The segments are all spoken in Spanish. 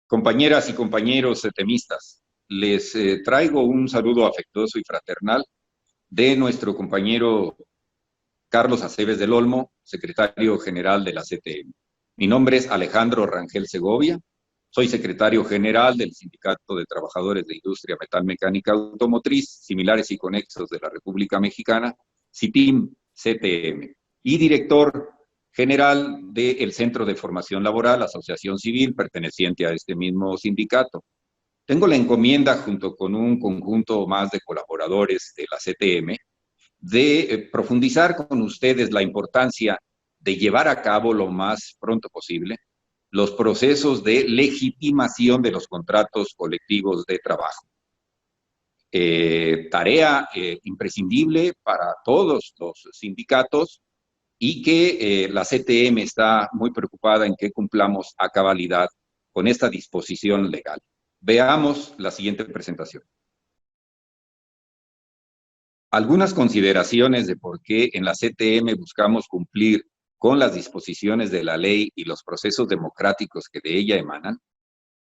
Compañeras y compañeros setemistas, les traigo un saludo afectuoso y fraternal de nuestro compañero Carlos Aceves del Olmo, secretario general de la CTM. Mi nombre es Alejandro Rangel Segovia, soy secretario general del Sindicato de Trabajadores de Industria Metalmecánica Automotriz, similares y conexos de la República Mexicana, CIPIM-CTM, y director general del Centro de Formación Laboral, asociación civil perteneciente a este mismo sindicato. Tengo la encomienda, junto con un conjunto más de colaboradores de la CTM, de profundizar con ustedes la importancia de llevar a cabo lo más pronto posible los procesos de legitimación de los contratos colectivos de trabajo. Tarea imprescindible para todos los sindicatos y que la CTM está muy preocupada en que cumplamos a cabalidad con esta disposición legal. Veamos la siguiente presentación. Algunas consideraciones de por qué en la CTM buscamos cumplir con las disposiciones de la ley y los procesos democráticos que de ella emanan,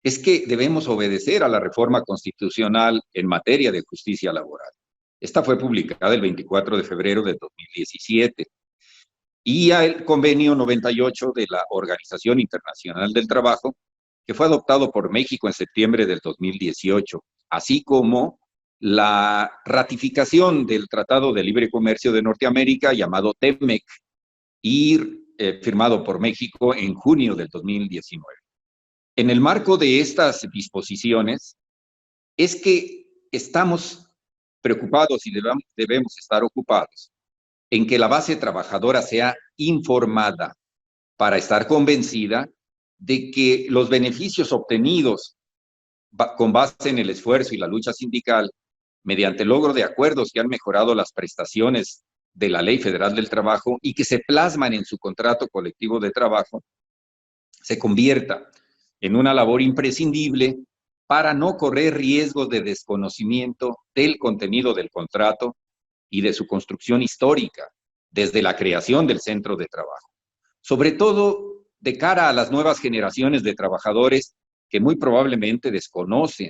es que debemos obedecer a la reforma constitucional en materia de justicia laboral. Esta fue publicada el 24 de febrero de 2017 y al convenio 98 de la Organización Internacional del Trabajo, que fue adoptado por México en septiembre del 2018, así como la ratificación del Tratado de Libre Comercio de Norteamérica, llamado TEMEC, y firmado por México en junio del 2019. En el marco de estas disposiciones, es que estamos preocupados y debemos estar ocupados en que la base trabajadora sea informada para estar convencida de que los beneficios obtenidos con base en el esfuerzo y la lucha sindical, mediante el logro de acuerdos que han mejorado las prestaciones de la Ley Federal del Trabajo y que se plasman en su contrato colectivo de trabajo, se convierta en una labor imprescindible para no correr riesgos de desconocimiento del contenido del contrato y de su construcción histórica desde la creación del centro de trabajo. Sobre todo de cara a las nuevas generaciones de trabajadores que muy probablemente desconocen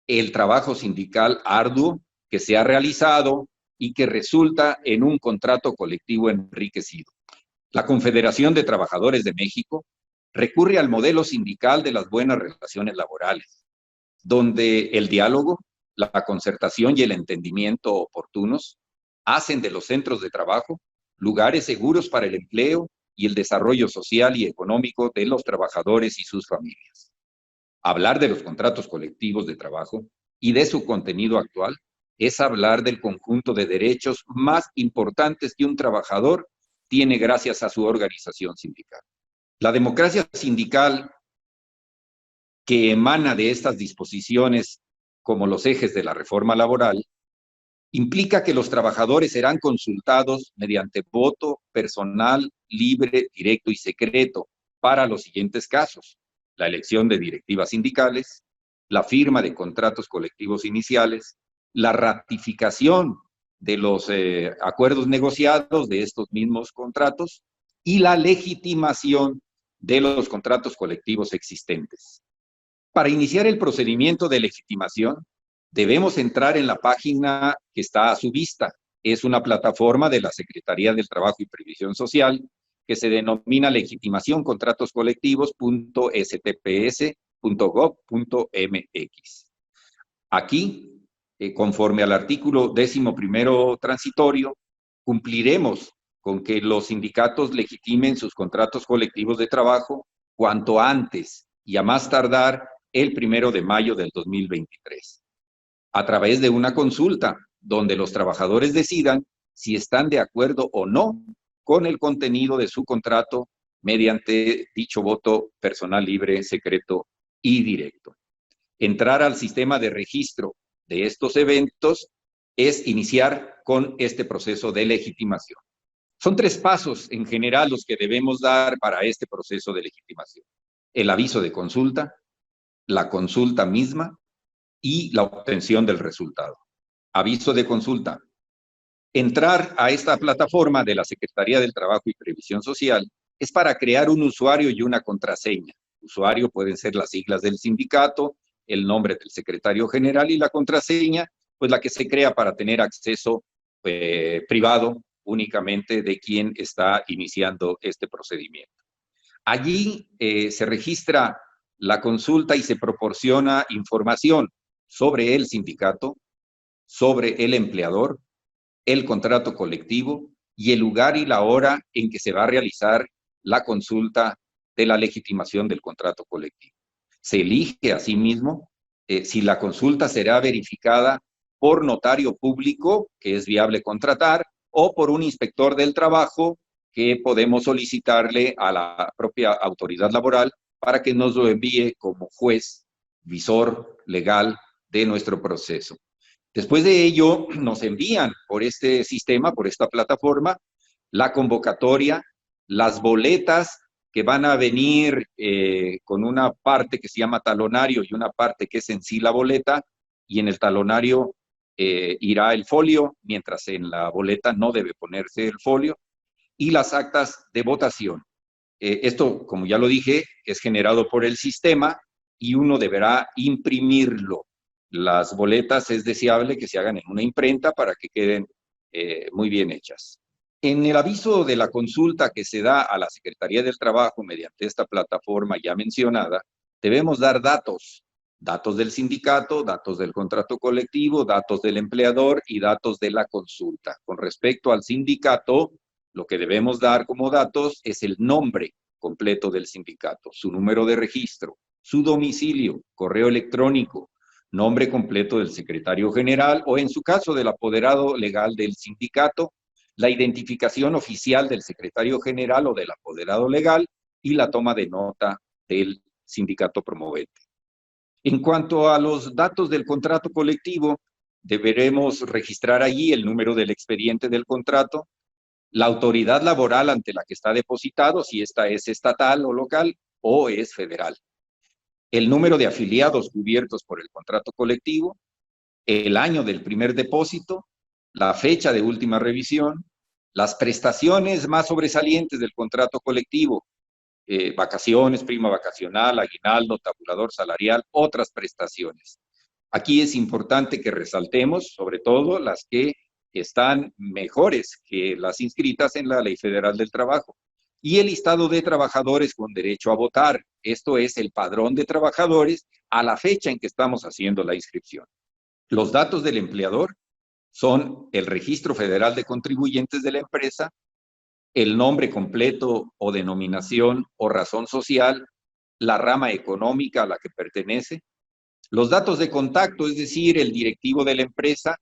el trabajo sindical arduo que se ha realizado y que resulta en un contrato colectivo enriquecido. La Confederación de Trabajadores de México recurre al modelo sindical de las buenas relaciones laborales, donde el diálogo, la concertación y el entendimiento oportunos hacen de los centros de trabajo lugares seguros para el empleo y el desarrollo social y económico de los trabajadores y sus familias. Hablar de los contratos colectivos de trabajo y de su contenido actual es hablar del conjunto de derechos más importantes que un trabajador tiene gracias a su organización sindical. La democracia sindical que emana de estas disposiciones como los ejes de la reforma laboral implica que los trabajadores serán consultados mediante voto personal, libre, directo y secreto para los siguientes casos: la elección de directivas sindicales, la firma de contratos colectivos iniciales, la ratificación de los acuerdos negociados de estos mismos contratos y la legitimación de los contratos colectivos existentes. Para iniciar el procedimiento de legitimación, debemos entrar en la página que está a su vista. Es una plataforma de la Secretaría del Trabajo y Previsión Social que se denomina legitimacioncontratocolectivos.stps.gov.mx. Aquí, conforme al artículo 11º transitorio, cumpliremos con que los sindicatos legitimen sus contratos colectivos de trabajo cuanto antes y a más tardar el 1 de mayo del 2023, a través de una consulta donde los trabajadores decidan si están de acuerdo o no con el contenido de su contrato mediante dicho voto personal, libre, secreto y directo. Entrar al sistema de registro de estos eventos es iniciar con este proceso de legitimación. Son 3 pasos en general los que debemos dar para este proceso de legitimación: el aviso de consulta, la consulta misma y la obtención del resultado. Aviso de consulta. Entrar a esta plataforma de la Secretaría del Trabajo y Previsión Social es para crear un usuario y una contraseña. usuario pueden ser las siglas del sindicato, el nombre del secretario general y la contraseña, pues la que se crea para tener acceso privado únicamente de quien está iniciando este procedimiento. Allí se registra la consulta y se proporciona información sobre el sindicato, sobre el empleador, el contrato colectivo y el lugar y la hora en que se va a realizar la consulta de la legitimación del contrato colectivo. Se elige asimismo si la consulta será verificada por notario público, que es viable contratar, o por un inspector del trabajo que podemos solicitarle a la propia autoridad laboral para que nos lo envíe como juez, visor legal de nuestro proceso. Después de ello, nos envían por este sistema, por esta plataforma, la convocatoria, las boletas que van a venir con una parte que se llama talonario y una parte que es en sí la boleta, y en el talonario irá el folio, mientras en la boleta no debe ponerse el folio, y las actas de votación. Esto, como ya lo dije, es generado por el sistema y uno deberá imprimirlo. Las boletas es deseable que se hagan en una imprenta para que queden muy bien hechas. En el aviso de la consulta que se da a la Secretaría del Trabajo mediante esta plataforma ya mencionada, debemos dar datos, datos del sindicato, datos del contrato colectivo, datos del empleador y datos de la consulta. Con respecto al sindicato, lo que debemos dar como datos es el nombre completo del sindicato, su número de registro, su domicilio, correo electrónico, nombre completo del secretario general o, en su caso, del apoderado legal del sindicato, la identificación oficial del secretario general o del apoderado legal y la toma de nota del sindicato promovente. En cuanto a los datos del contrato colectivo, deberemos registrar allí el número del expediente del contrato, la autoridad laboral ante la que está depositado, si esta es estatal o local o es federal, el número de afiliados cubiertos por el contrato colectivo, el año del primer depósito, la fecha de última revisión, las prestaciones más sobresalientes del contrato colectivo, vacaciones, prima vacacional, aguinaldo, tabulador salarial, otras prestaciones. Aquí es importante que resaltemos, sobre todo, las que están mejores que las inscritas en la Ley Federal del Trabajo. Y el listado de trabajadores con derecho a votar. Esto es el padrón de trabajadores a la fecha en que estamos haciendo la inscripción. Los datos del empleador son el Registro Federal de Contribuyentes de la empresa, el nombre completo o denominación o razón social, la rama económica a la que pertenece, los datos de contacto, es decir, el directivo de la empresa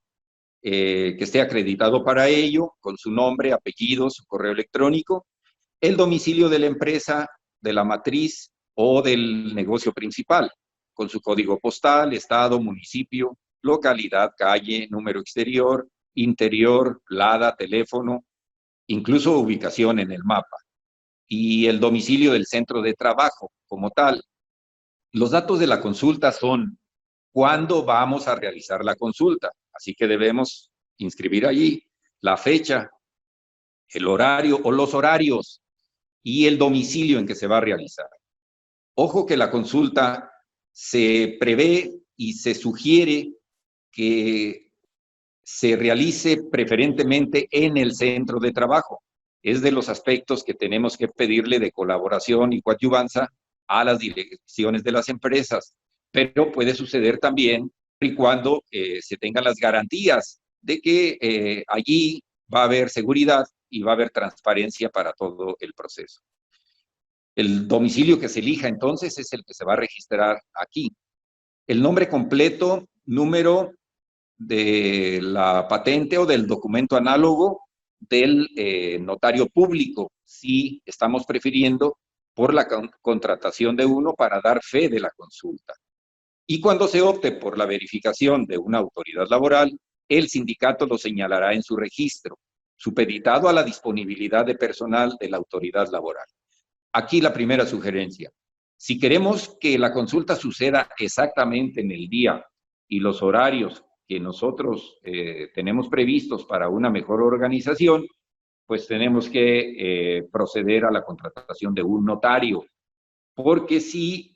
que esté acreditado para ello, con su nombre, apellido, su correo electrónico, el domicilio de la empresa, de la matriz o del negocio principal, con su código postal, estado, municipio, localidad, calle, número exterior, interior, LADA, teléfono, incluso ubicación en el mapa, y el domicilio del centro de trabajo como tal. Los datos de la consulta son cuándo vamos a realizar la consulta, así que debemos inscribir allí la fecha, el horario o los horarios y el domicilio en que se va a realizar. Ojo que la consulta se prevé y se sugiere que se realice preferentemente en el centro de trabajo. Es de los aspectos que tenemos que pedirle de colaboración y coadyuvanza a las direcciones de las empresas, pero puede suceder también y cuando se tengan las garantías de que allí va a haber seguridad y va a haber transparencia para todo el proceso. El domicilio que se elija entonces es el que se va a registrar aquí. El nombre completo, número de la patente o del documento análogo del notario público, si estamos prefiriendo por la contratación de uno para dar fe de la consulta. Y cuando se opte por la verificación de una autoridad laboral, el sindicato lo señalará en su registro, supeditado a la disponibilidad de personal de la autoridad laboral. Aquí la primera sugerencia. Si queremos que la consulta suceda exactamente en el día y los horarios que nosotros tenemos previstos para una mejor organización, pues tenemos que proceder a la contratación de un notario porque si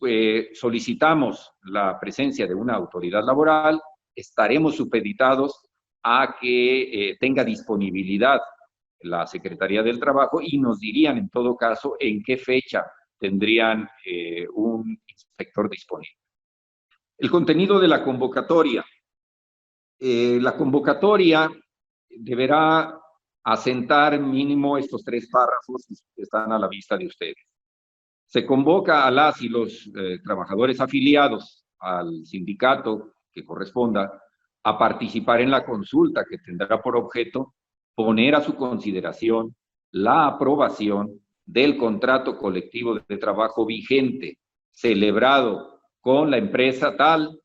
solicitamos la presencia de una autoridad laboral, estaremos supeditados a que tenga disponibilidad la Secretaría del Trabajo y nos dirían en todo caso en qué fecha tendrían un inspector disponible. El contenido de la convocatoria. La convocatoria deberá asentar mínimo estos 3 párrafos que están a la vista de ustedes. Se convoca a las y los trabajadores afiliados al sindicato que corresponda a participar en la consulta que tendrá por objeto poner a su consideración la aprobación del contrato colectivo de trabajo vigente celebrado con la empresa tal.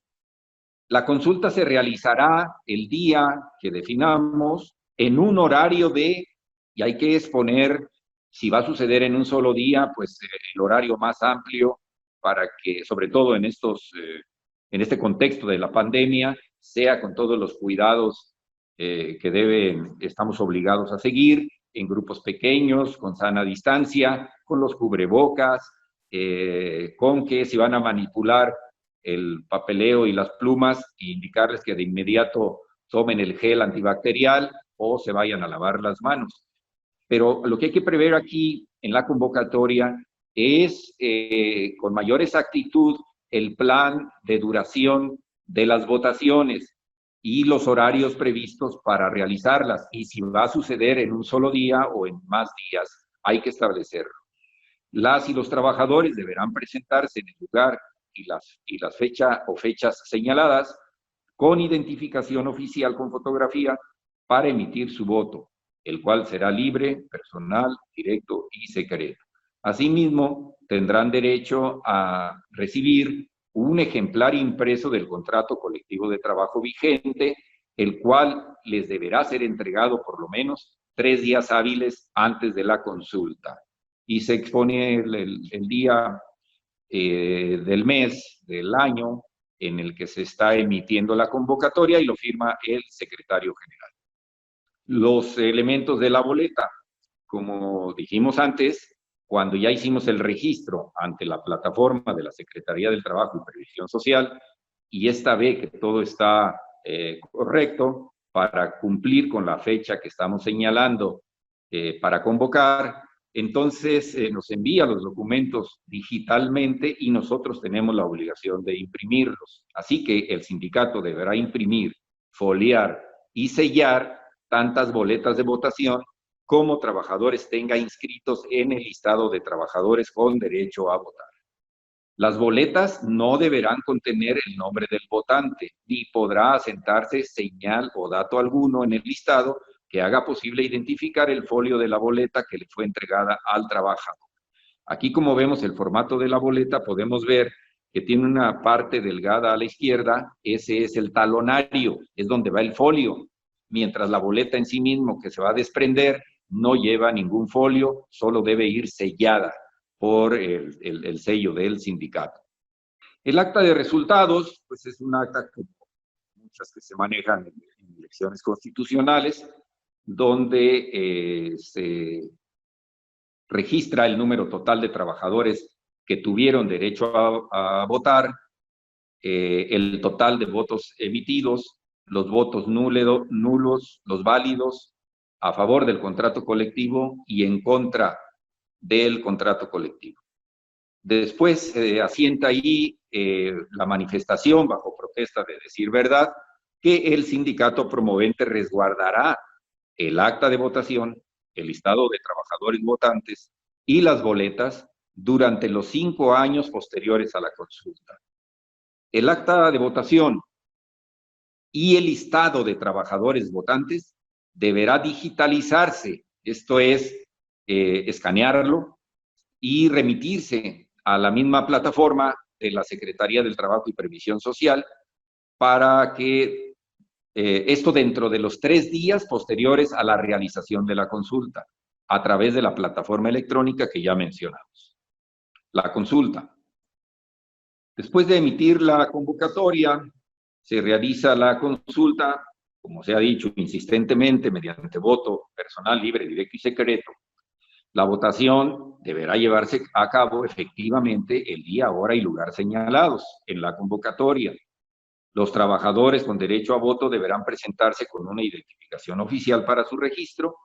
La consulta se realizará el día que definamos en un horario y hay que exponer, si va a suceder en un solo día, pues el horario más amplio para que, sobre todo en este contexto de la pandemia, sea con todos los cuidados que estamos obligados a seguir, en grupos pequeños, con sana distancia, con los cubrebocas, con que si van a manipular el papeleo y las plumas, e indicarles que de inmediato tomen el gel antibacterial o se vayan a lavar las manos. Pero lo que hay que prever aquí en la convocatoria es con mayor exactitud el plan de duración de las votaciones y los horarios previstos para realizarlas. Y si va a suceder en un solo día o en más días, hay que establecerlo. Las y los trabajadores deberán presentarse en el lugar y las fechas señaladas con identificación oficial con fotografía para emitir su voto, el cual será libre, personal, directo y secreto. Asimismo, tendrán derecho a recibir un ejemplar impreso del contrato colectivo de trabajo vigente, el cual les deberá ser entregado por lo menos 3 días hábiles antes de la consulta. Y se expone el día del mes, del año, en el que se está emitiendo la convocatoria y lo firma el secretario general. Los elementos de la boleta, como dijimos antes, cuando ya hicimos el registro ante la plataforma de la Secretaría del Trabajo y Previsión Social, y esta ve que todo está correcto para cumplir con la fecha que estamos señalando para convocar, entonces nos envía los documentos digitalmente y nosotros tenemos la obligación de imprimirlos. Así que el sindicato deberá imprimir, foliar y sellar tantas boletas de votación como trabajadores tenga inscritos en el listado de trabajadores con derecho a votar. Las boletas no deberán contener el nombre del votante, ni podrá asentarse señal o dato alguno en el listado que haga posible identificar el folio de la boleta que le fue entregada al trabajador. Aquí, como vemos el formato de la boleta, podemos ver que tiene una parte delgada a la izquierda, ese es el talonario, es donde va el folio, mientras la boleta en sí mismo que se va a desprender no lleva ningún folio, solo debe ir sellada por el sello del sindicato. El acta de resultados, pues es un acta como muchas que se manejan en elecciones constitucionales, donde se registra el número total de trabajadores que tuvieron derecho a votar, el total de votos emitidos, los votos nulos, los válidos, a favor del contrato colectivo y en contra del contrato colectivo. Después asienta ahí la manifestación bajo protesta de decir verdad, que el sindicato promovente resguardará el acta de votación, el listado de trabajadores votantes y las boletas durante los 5 años posteriores a la consulta. El acta de votación y el listado de trabajadores votantes deberá digitalizarse, esto es, escanearlo y remitirse a la misma plataforma de la Secretaría del Trabajo y Previsión Social para que esto dentro de los 3 días posteriores a la realización de la consulta, a través de la plataforma electrónica que ya mencionamos. La consulta. Después de emitir la convocatoria, se realiza la consulta, como se ha dicho insistentemente, mediante voto personal, libre, directo y secreto, La votación deberá llevarse a cabo efectivamente el día, hora y lugar señalados en la convocatoria. Los trabajadores con derecho a voto deberán presentarse con una identificación oficial para su registro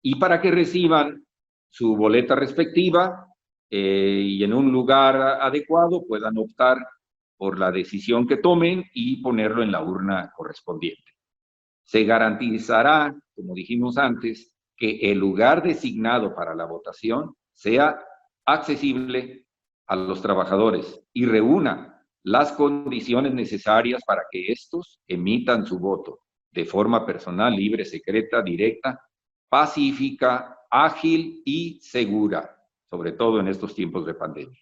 y para que reciban su boleta respectiva y en un lugar adecuado puedan optar por la decisión que tomen y ponerlo en la urna correspondiente. Se garantizará, como dijimos antes, que el lugar designado para la votación sea accesible a los trabajadores y reúna las condiciones necesarias para que estos emitan su voto de forma personal, libre, secreta, directa, pacífica, ágil y segura, sobre todo en estos tiempos de pandemia.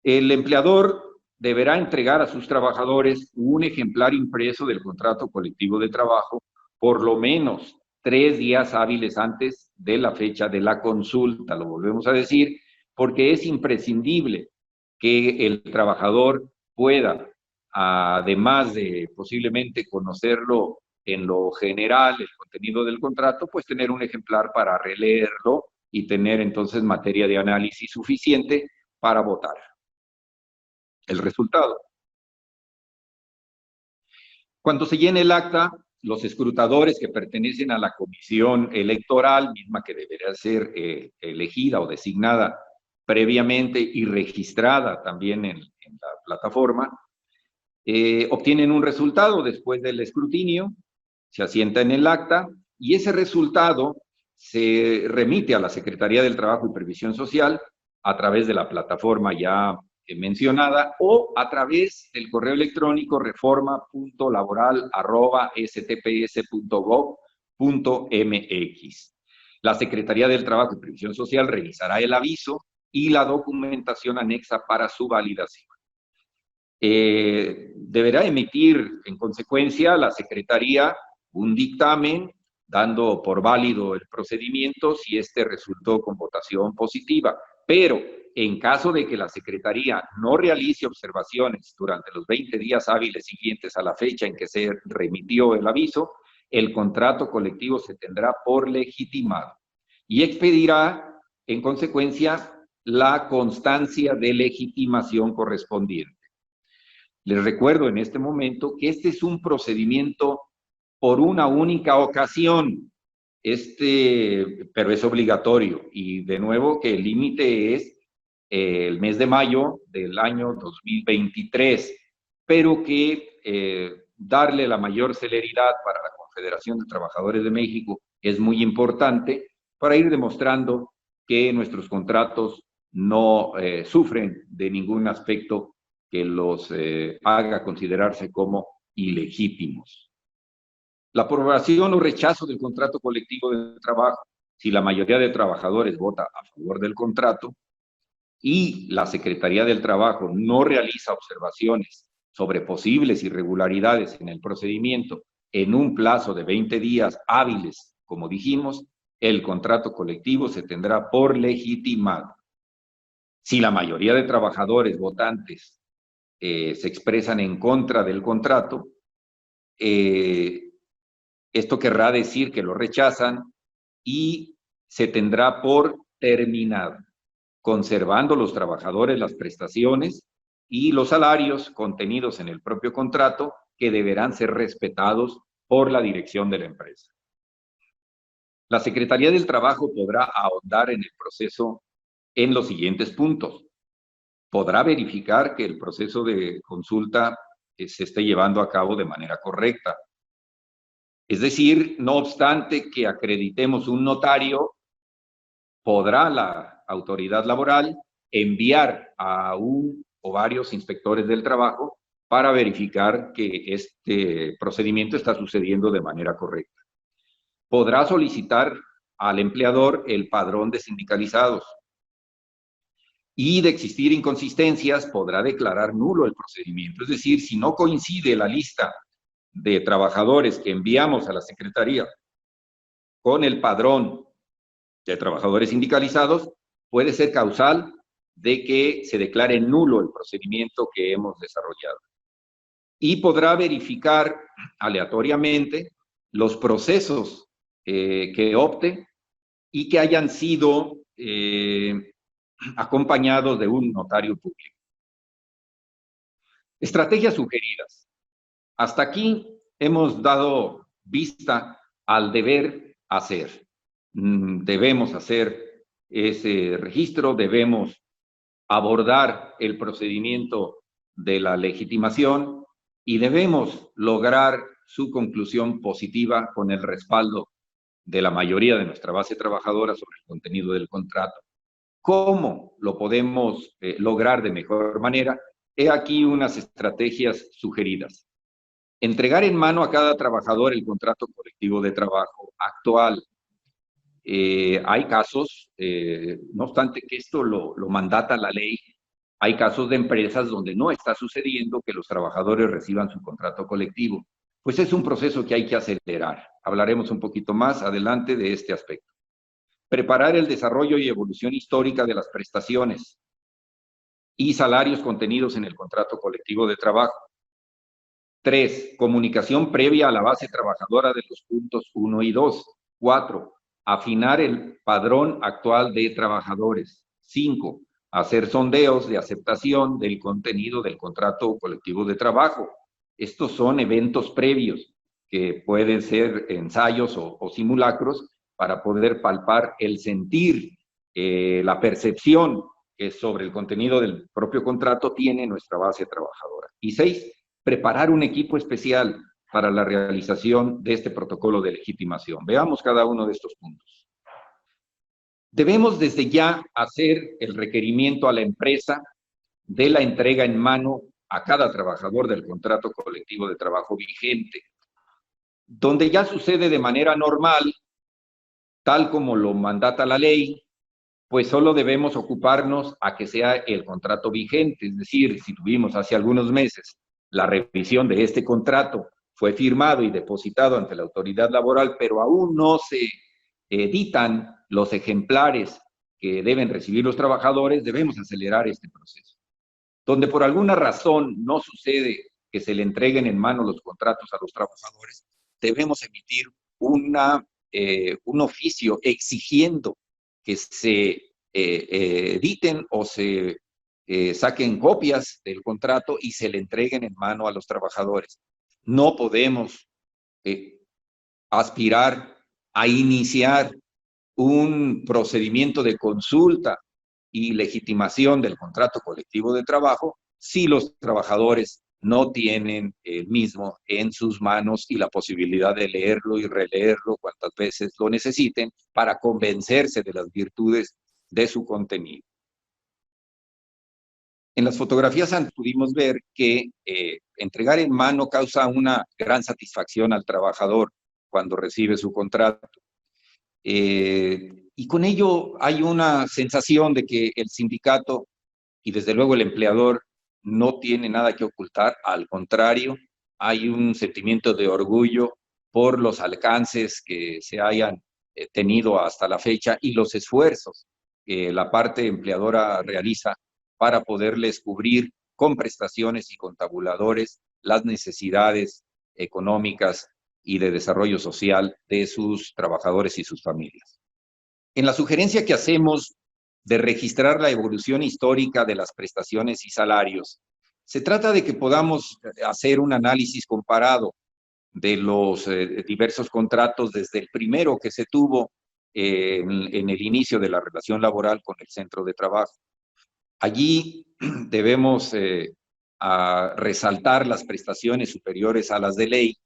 El empleador deberá entregar a sus trabajadores un ejemplar impreso del contrato colectivo de trabajo por lo menos 3 días hábiles antes de la fecha de la consulta, lo volvemos a decir, porque es imprescindible que el trabajador pueda, además de posiblemente conocerlo en lo general, el contenido del contrato, pues tener un ejemplar para releerlo y tener entonces materia de análisis suficiente para votar. El resultado. Cuando se llene el acta, los escrutadores que pertenecen a la comisión electoral, misma que deberá ser elegida o designada previamente y registrada también en la plataforma, obtienen un resultado después del escrutinio, se asienta en el acta y ese resultado se remite a la Secretaría del Trabajo y Previsión Social a través de la plataforma ya mencionada o a través del correo electrónico reforma.laboral@stps.gov.mx. La Secretaría del Trabajo y Previsión Social revisará el aviso y la documentación anexa para su validación. Deberá emitir en consecuencia la Secretaría un dictamen dando por válido el procedimiento si este resultó con votación positiva, pero en caso de que la Secretaría no realice observaciones durante los 20 días hábiles siguientes a la fecha en que se remitió el aviso, el contrato colectivo se tendrá por legitimado y expedirá en consecuencia la constancia de legitimación correspondiente. Les recuerdo en este momento que este es un procedimiento por una única ocasión, pero es obligatorio. Y de nuevo que el límite es el mes de mayo del año 2023, pero que darle la mayor celeridad para la Confederación de Trabajadores de México es muy importante para ir demostrando que nuestros contratos no sufren de ningún aspecto que los haga considerarse como ilegítimos. La aprobación o rechazo del contrato colectivo de trabajo, si la mayoría de trabajadores vota a favor del contrato y la Secretaría del Trabajo no realiza observaciones sobre posibles irregularidades en el procedimiento en un plazo de 20 días hábiles, como dijimos, el contrato colectivo se tendrá por legitimado. Si la mayoría de trabajadores votantes se expresan en contra del contrato, esto querrá decir que lo rechazan y se tendrá por terminado, conservando los trabajadores las prestaciones y los salarios contenidos en el propio contrato que deberán ser respetados por la dirección de la empresa. La Secretaría del Trabajo podrá ahondar en el proceso en los siguientes puntos. Podrá verificar que el proceso de consulta se esté llevando a cabo de manera correcta. Es decir, no obstante que acreditemos un notario, podrá la autoridad laboral enviar a un o varios inspectores del trabajo para verificar que este procedimiento está sucediendo de manera correcta. Podrá solicitar al empleador el padrón de sindicalizados. Y de existir inconsistencias, podrá declarar nulo el procedimiento. Es decir, si no coincide la lista de trabajadores que enviamos a la Secretaría con el padrón de trabajadores sindicalizados, puede ser causal de que se declare nulo el procedimiento que hemos desarrollado. Y podrá verificar aleatoriamente los procesos que opte y que hayan sido acompañados de un notario público. Estrategias sugeridas. Hasta aquí hemos dado vista al deber hacer. Debemos hacer ese registro, debemos abordar el procedimiento de la legitimación y debemos lograr su conclusión positiva con el respaldo de la mayoría de nuestra base trabajadora sobre el contenido del contrato. ¿Cómo lo podemos lograr de mejor manera? He aquí unas estrategias sugeridas. Entregar en mano a cada trabajador el contrato colectivo de trabajo actual. Hay casos, no obstante que esto lo mandata la ley, hay casos de empresas donde no está sucediendo que los trabajadores reciban su contrato colectivo. Pues es un proceso que hay que acelerar. Hablaremos un poquito más adelante de este aspecto. Preparar el desarrollo y evolución histórica de las prestaciones y salarios contenidos en el contrato colectivo de trabajo. 3. Comunicación previa a la base trabajadora de los puntos 1 y 2. 4. Afinar el padrón actual de trabajadores. 5. Hacer sondeos de aceptación del contenido del contrato colectivo de trabajo. Estos son eventos previos que pueden ser ensayos o simulacros para poder palpar el sentir, la percepción que sobre el contenido del propio contrato tiene nuestra base trabajadora. Y 6. Preparar un equipo especial para la realización de este protocolo de legitimación. Veamos cada uno de estos puntos. Debemos desde ya hacer el requerimiento a la empresa de la entrega en mano a cada trabajador del contrato colectivo de trabajo vigente, donde ya sucede de manera normal, tal como lo mandata la ley, pues solo debemos ocuparnos a que sea el contrato vigente, es decir, si tuvimos hace algunos meses la revisión de este contrato, fue firmado y depositado ante la autoridad laboral, pero aún no se editan los ejemplares que deben recibir los trabajadores, debemos acelerar este proceso. Donde por alguna razón no sucede que se le entreguen en mano los contratos a los trabajadores, debemos emitir un oficio exigiendo que se editen o se saquen copias del contrato y se le entreguen en mano a los trabajadores. No podemos aspirar a iniciar un procedimiento de consulta y legitimación del contrato colectivo de trabajo si los trabajadores no tienen el mismo en sus manos y la posibilidad de leerlo y releerlo cuantas veces lo necesiten para convencerse de las virtudes de su contenido. En las fotografías antes pudimos ver que entregar en mano causa una gran satisfacción al trabajador cuando recibe su contrato. Y con ello hay una sensación de que el sindicato y desde luego el empleador no tiene nada que ocultar, al contrario, hay un sentimiento de orgullo por los alcances que se hayan tenido hasta la fecha y los esfuerzos que la parte empleadora realiza para poderles cubrir con prestaciones y con tabuladores las necesidades económicas y de desarrollo social de sus trabajadores y sus familias. En la sugerencia que hacemos de registrar la evolución histórica de las prestaciones y salarios, se trata de que podamos hacer un análisis comparado de los diversos contratos desde el primero que se tuvo en el inicio de la relación laboral con el centro de trabajo. Allí debemos resaltar las prestaciones superiores a las de ley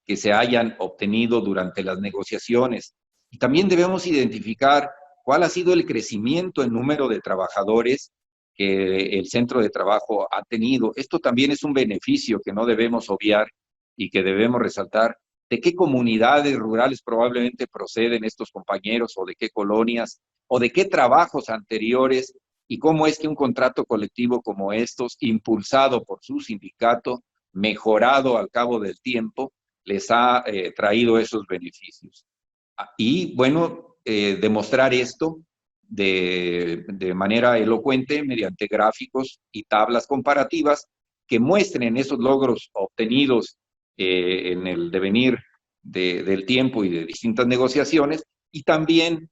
que se hayan obtenido durante las negociaciones. Y también debemos identificar cuál ha sido el crecimiento en número de trabajadores que el centro de trabajo ha tenido. Esto también es un beneficio que no debemos obviar y que debemos resaltar. ¿De qué comunidades rurales probablemente proceden estos compañeros o de qué colonias o de qué trabajos anteriores? Y cómo es que un contrato colectivo como estos, impulsado por su sindicato, mejorado al cabo del tiempo, les ha traído esos beneficios. Y bueno, demostrar esto de manera elocuente mediante gráficos y tablas comparativas que muestren esos logros obtenidos en el devenir del tiempo y de distintas negociaciones, y también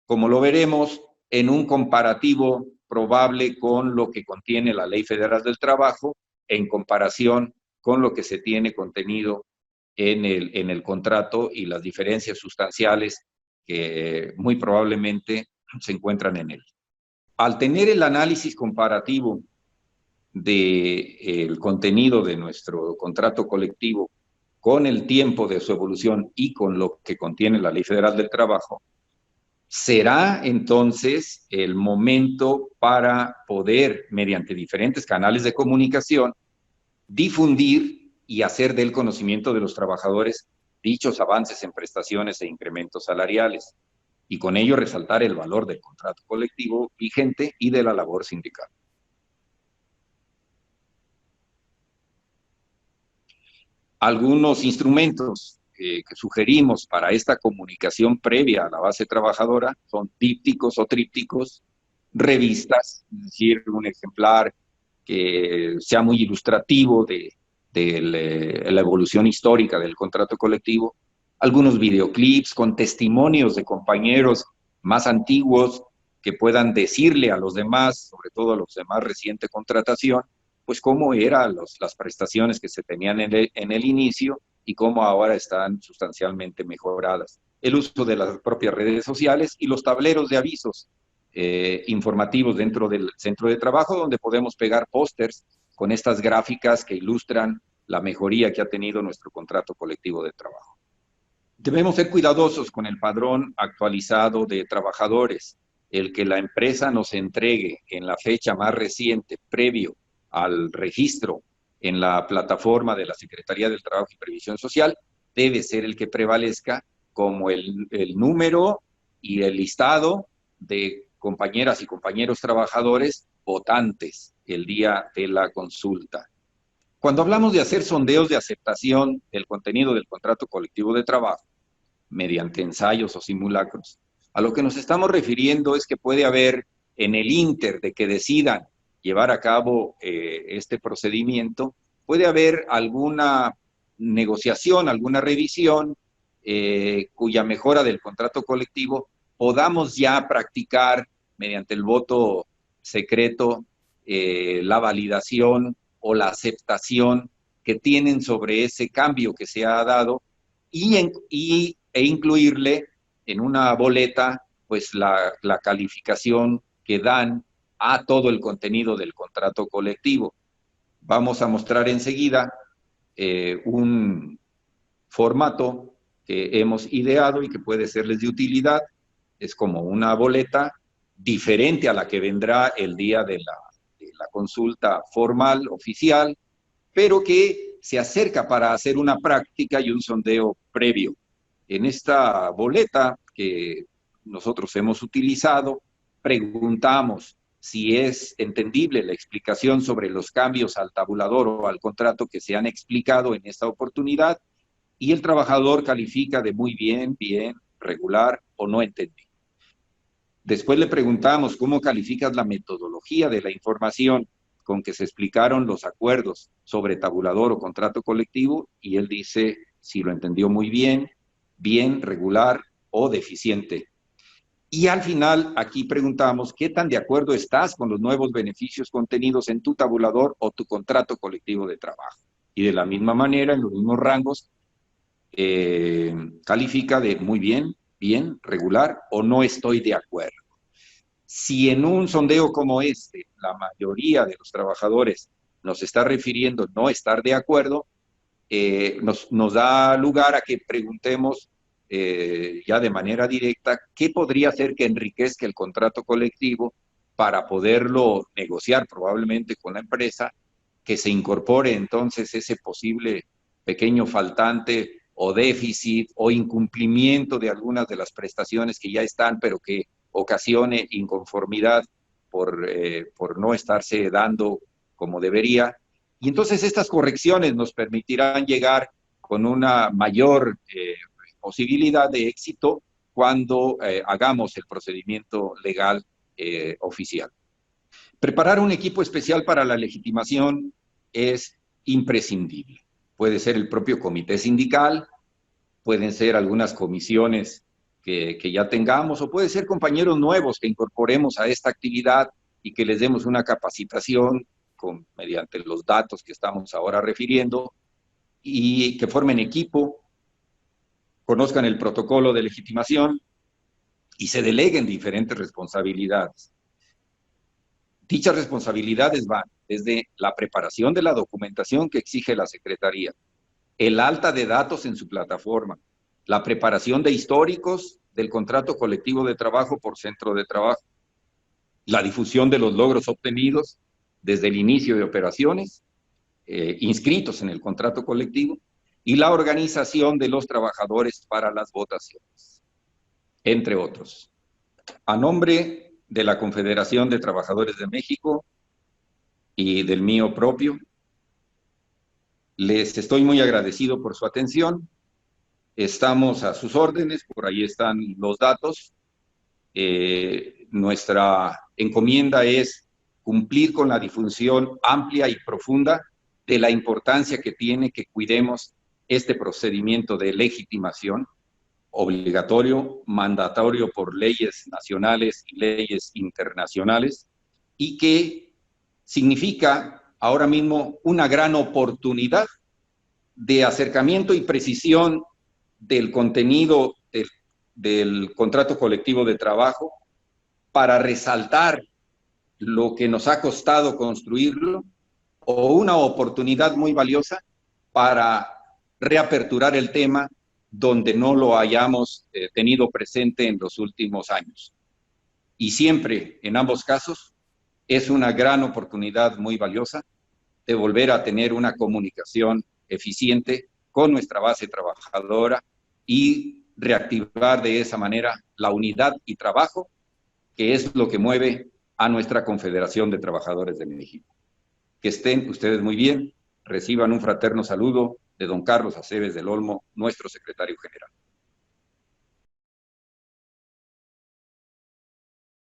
como lo veremos, en un comparativo probable con lo que contiene la Ley Federal del Trabajo, en comparación con lo que se tiene contenido en el contrato y las diferencias sustanciales que muy probablemente se encuentran en él. Al tener el análisis comparativo del contenido de nuestro contrato colectivo con el tiempo de su evolución y con lo que contiene la Ley Federal del Trabajo, será entonces el momento para poder, mediante diferentes canales de comunicación, difundir y hacer del conocimiento de los trabajadores dichos avances en prestaciones e incrementos salariales, y con ello resaltar el valor del contrato colectivo vigente y de la labor sindical. Algunos instrumentos que sugerimos para esta comunicación previa a la base trabajadora son dípticos o trípticos, revistas, es decir, un ejemplar que sea muy ilustrativo de la evolución histórica del contrato colectivo, algunos videoclips con testimonios de compañeros más antiguos que puedan decirle a los demás, sobre todo a los de más reciente contratación, pues cómo eran las prestaciones que se tenían en el inicio y cómo ahora están sustancialmente mejoradas. El uso de las propias redes sociales y los tableros de avisos informativos dentro del centro de trabajo, donde podemos pegar pósters con estas gráficas que ilustran la mejoría que ha tenido nuestro contrato colectivo de trabajo. Debemos ser cuidadosos con el padrón actualizado de trabajadores. El que la empresa nos entregue en la fecha más reciente, previo al registro en la plataforma de la Secretaría del Trabajo y Previsión Social, debe ser el que prevalezca como el número y el listado de compañeras y compañeros trabajadores votantes el día de la consulta. Cuando hablamos de hacer sondeos de aceptación del contenido del contrato colectivo de trabajo, mediante ensayos o simulacros, a lo que nos estamos refiriendo es que puede haber en el ínter de que decidan llevar a cabo este procedimiento, puede haber alguna negociación, alguna revisión cuya mejora del contrato colectivo podamos ya practicar mediante el voto secreto la validación o la aceptación que tienen sobre ese cambio que se ha dado e incluirle en una boleta pues la calificación que dan a todo el contenido del contrato colectivo. Vamos a mostrar enseguida un formato que hemos ideado y que puede serles de utilidad. Es como una boleta diferente a la que vendrá el día de la consulta formal, oficial, pero que se acerca para hacer una práctica y un sondeo previo. En esta boleta que nosotros hemos utilizado, preguntamos si es entendible la explicación sobre los cambios al tabulador o al contrato que se han explicado en esta oportunidad, y el trabajador califica de muy bien, bien, regular o no entendí. Después le preguntamos cómo calificas la metodología de la información con que se explicaron los acuerdos sobre tabulador o contrato colectivo, y él dice si lo entendió muy bien, bien, regular o deficiente. Y al final aquí preguntamos qué tan de acuerdo estás con los nuevos beneficios contenidos en tu tabulador o tu contrato colectivo de trabajo. Y de la misma manera, en los mismos rangos, califica de muy bien, bien, regular o no estoy de acuerdo. Si en un sondeo como este la mayoría de los trabajadores nos está refiriendo no estar de acuerdo, nos da lugar a que preguntemos ya de manera directa qué podría hacer que enriquezca el contrato colectivo para poderlo negociar probablemente con la empresa, que se incorpore entonces ese posible pequeño faltante o déficit o incumplimiento de algunas de las prestaciones que ya están, pero que ocasione inconformidad por no estarse dando como debería. Y entonces estas correcciones nos permitirán llegar con una mayor posibilidad de éxito cuando hagamos el procedimiento legal oficial. Preparar un equipo especial para la legitimación es imprescindible. Puede ser el propio comité sindical, pueden ser algunas comisiones que ya tengamos, o puede ser compañeros nuevos que incorporemos a esta actividad y que les demos una capacitación mediante los datos que estamos ahora refiriendo, y que formen equipo, conozcan el protocolo de legitimación y se deleguen diferentes responsabilidades. Dichas responsabilidades van desde la preparación de la documentación que exige la Secretaría, el alta de datos en su plataforma, la preparación de históricos del contrato colectivo de trabajo por centro de trabajo, la difusión de los logros obtenidos desde el inicio de operaciones, inscritos en el contrato colectivo, y la organización de los trabajadores para las votaciones, entre otros. A nombre de la Confederación de Trabajadores de México y del mío propio, les estoy muy agradecido por su atención. Estamos a sus órdenes, por ahí están los datos. Nuestra encomienda es cumplir con la difusión amplia y profunda de la importancia que tiene que cuidemos este procedimiento de legitimación obligatorio, mandatorio por leyes nacionales y leyes internacionales, y que significa ahora mismo una gran oportunidad de acercamiento y precisión del contenido del contrato colectivo de trabajo para resaltar lo que nos ha costado construirlo, o una oportunidad muy valiosa para reaperturar el tema donde no lo hayamos tenido presente en los últimos años. Y siempre, en ambos casos, es una gran oportunidad muy valiosa de volver a tener una comunicación eficiente con nuestra base trabajadora y reactivar de esa manera la unidad y trabajo, que es lo que mueve a nuestra Confederación de Trabajadores de México. Que estén ustedes muy bien, reciban un fraterno saludo de don Carlos Aceves del Olmo, nuestro secretario general.